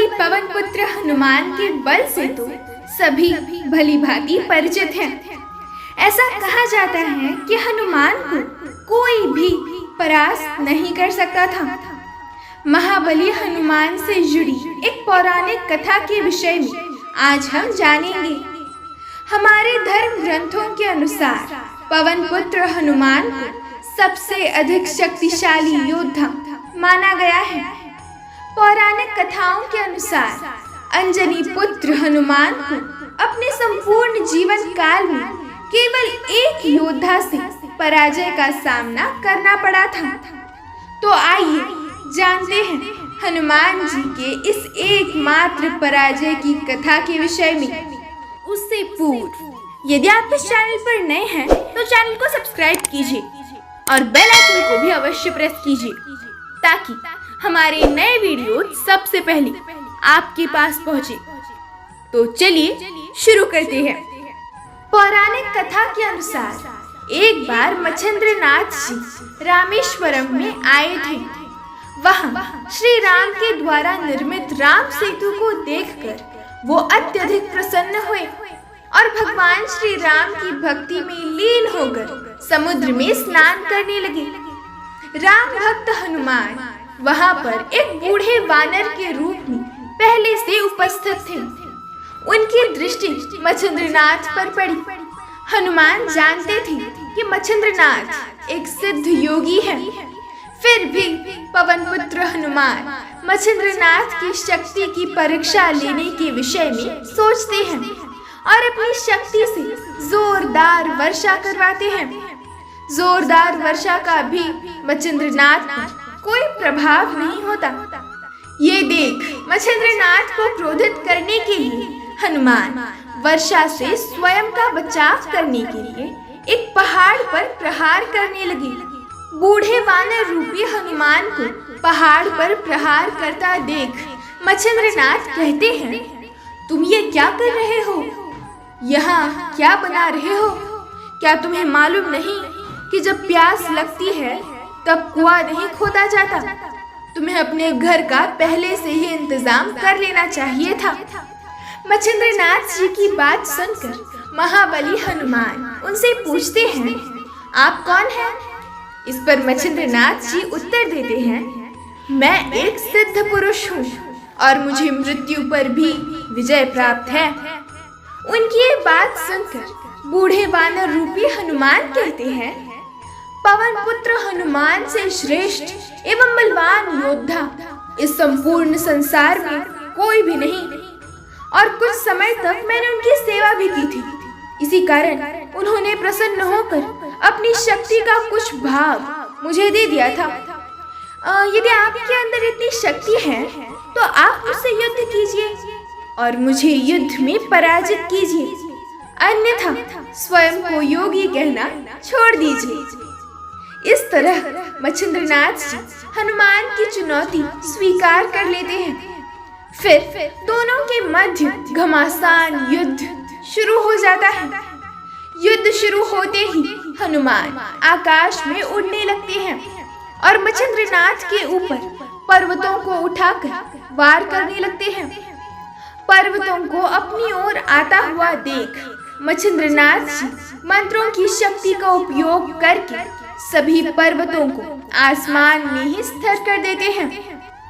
पवन पुत्र हनुमान के बल से तो सभी भली भांति परिचित हैं। ऐसा कहा जाता है कि हनुमान को कोई भी परास्त नहीं कर सकता था। महाबली हनुमान से जुड़ी एक पौराणिक कथा के विषय में आज हम जानेंगे। हमारे धर्म ग्रंथों के अनुसार पवन पुत्र हनुमान को सबसे अधिक शक्तिशाली योद्धा माना गया है। पौराणिक कथाओं के अनुसार अंजनी पुत्र हनुमान को अपने संपूर्ण जीवन काल में केवल एक योद्धा से पराजय का सामना करना पड़ा था। तो आइए जानते हैं हनुमान जी के इस एकमात्र पराजय की कथा के विषय में। उससे पूर्व यदि आप इस चैनल पर नए हैं तो चैनल को सब्सक्राइब कीजिए और बेल आइकन को भी अवश्य प्रेस कीजिए ताकि हमारे नए वीडियो सबसे पहले आपके पास पहुंचे। तो चलिए शुरू करते हैं। पौराणिक कथा के अनुसार एक बार मच्छिंद्रनाथ जी रामेश्वरम में आए थे। वहां श्री राम के द्वारा निर्मित राम सेतु को देखकर वो अत्यधिक प्रसन्न हुए और भगवान श्री राम की भक्ति में लीन होकर समुद्र में स्नान करने लगे। राम भक्त हनुमान वहां पर एक बूढ़े वानर के रूप में पहले से उपस्थित थे। उनकी दृष्टि मच्छिंद्रनाथ पर पड़ी। हनुमान जानते थे कि मच्छिंद्रनाथ एक सिद्ध योगी है, फिर भी पवन पुत्र हनुमान मच्छिंद्रनाथ की शक्ति की परीक्षा लेने के विषय में सोचते हैं और अपनी शक्ति से जोरदार वर्षा करवाते हैं। जोरदार वर्षा का भी मच्छिंद्रनाथ पर कोई प्रभाव नहीं होता। ये देख मच्छिंद्रनाथ को क्रोधित करने के लिए हनुमान वर्षा से स्वयं का बचाव करने के लिए एक पहाड़ पर प्रहार करने लगे। बूढ़े वानर रूपी हनुमान को पहाड़ पर प्रहार करता देख मच्छिंद्रनाथ कहते हैं, तुम ये क्या कर रहे हो? यहाँ क्या बना रहे हो? क्या तुम्हें मालूम नहीं कि जब प्यास लगती है तब कुआं नहीं खोदा जाता? तुम्हें अपने घर का पहले से ही इंतजाम कर लेना चाहिए था। मच्छिंद्रनाथ जी की बात सुनकर महाबली हनुमान उनसे पूछते हैं, आप कौन हैं? इस पर मच्छिंद्रनाथ जी उत्तर देते हैं, मैं एक सिद्ध पुरुष हूँ और मुझे मृत्यु पर भी विजय प्राप्त है। उनकी ये बात सुनकर बूढ़े वानर रूपी हनुमान कहते हैं, पवन पुत्र हनुमान से श्रेष्ठ एवं बलवान योद्धा इस संपूर्ण संसार में कोई भी नहीं और कुछ समय तक मैंने उनकी सेवा भी की थी। इसी कारण उन्होंने प्रसन्न होकर अपनी शक्ति का कुछ भाग मुझे दे दिया था। यदि आपके अंदर इतनी शक्ति है तो आप मुझसे युद्ध कीजिए और मुझे युद्ध में पराजित कीजिए, अन्यथा स्वयं को योगी कहना छोड़ दीजिए। इस तरह मच्छिंद्रनाथ जी हनुमान की चुनौती स्वीकार कर लेते हैं। फिर दोनों के मध्य घमासान युद्ध शुरू हो जाता है। युद्ध शुरू होते ही हनुमान आकाश में उड़ने लगते हैं और मच्छिंद्रनाथ के ऊपर पर्वतों को उठाकर वार करने लगते हैं। पर्वतों को अपनी ओर आता हुआ देख मच्छिंद्रनाथ जी मंत्रों की शक्ति का उपयोग करके सभी पर्वतों को आसमान में ही स्थिर कर देते हैं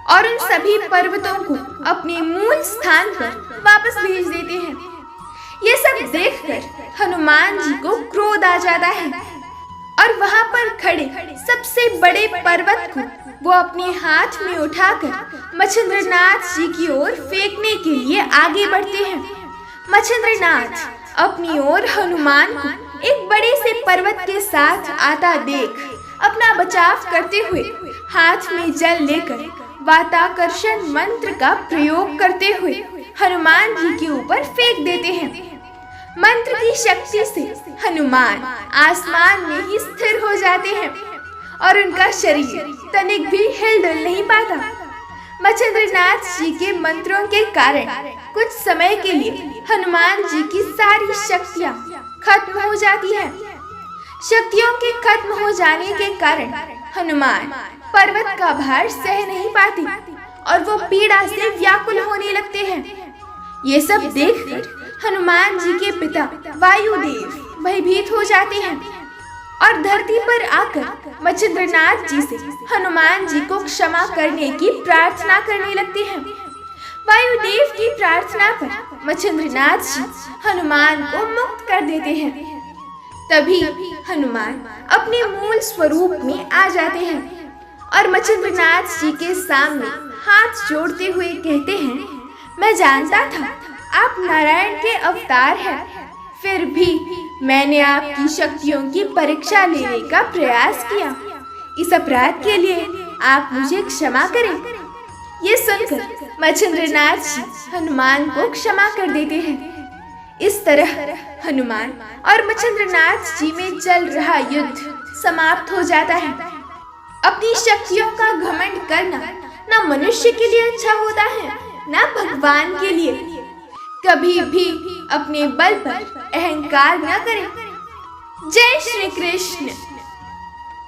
और उन सभी पर्वतों को अपने मूल स्थान पर वापस भेज देते हैं। ये सब देखकर हनुमान जी को क्रोध आ जाता है और वहां पर खड़े सबसे बड़े पर्वत को वो अपने हाथ में उठाकर मच्छिंद्रनाथ जी की ओर फेंकने के लिए आगे बढ़ते हैं। मच्छिंद्रनाथ अपनी ओर हनुमान को एक बड़े से पर्वत के साथ आता देख अपना बचाव करते हुए हाथ में जल लेकर वाताकर्षण मंत्र का प्रयोग करते हुए हनुमान जी के ऊपर फेंक देते हैं। मंत्र की शक्ति से हनुमान आसमान में ही स्थिर हो जाते हैं और उनका शरीर तनिक भी हिल-डुल नहीं पाता। मच्छिंद्रनाथ जी के मंत्रों के कारण कुछ समय के लिए हनुमान जी की सारी शक्तियाँ खत्म हो जाती है। शक्तियों के खत्म हो जाने के कारण हनुमान पर्वत का भार सह नहीं पाते और वो पीड़ा से व्याकुल होने लगते हैं। ये सब देखकर हनुमान जी के पिता वायुदेव भयभीत हो जाते हैं और धरती पर आकर मच्छिंद्रनाथ जी से हनुमान जी को क्षमा करने की प्रार्थना करने लगते हैं। वायुदेव की प्रार्थना पर मच्छिंद्रनाथ जी हनुमान को मुक्त कर देते हैं। तभी हनुमान अपने मूल स्वरूप में आ जाते हैं और मच्छिंद्रनाथ जी के सामने हाथ जोड़ते हुए कहते हैं, मैं जानता था आप नारायण के अवतार हैं, फिर भी मैंने आपकी शक्तियों की परीक्षा लेने का प्रयास किया। इस अपराध के लिए आप मुझे क्षमा करें। ये सुनकर मच्छिंद्रनाथ जी हनुमान को क्षमा कर देते हैं। इस तरह हनुमान और मच्छिंद्रनाथ जी में चल रहा युद्ध समाप्त हो जाता है। अपनी शक्तियों का घमंड करना ना मनुष्य के लिए अच्छा होता है, ना भगवान के लिए। कभी भी अपने बल पर अहंकार न करें। जय श्री कृष्ण।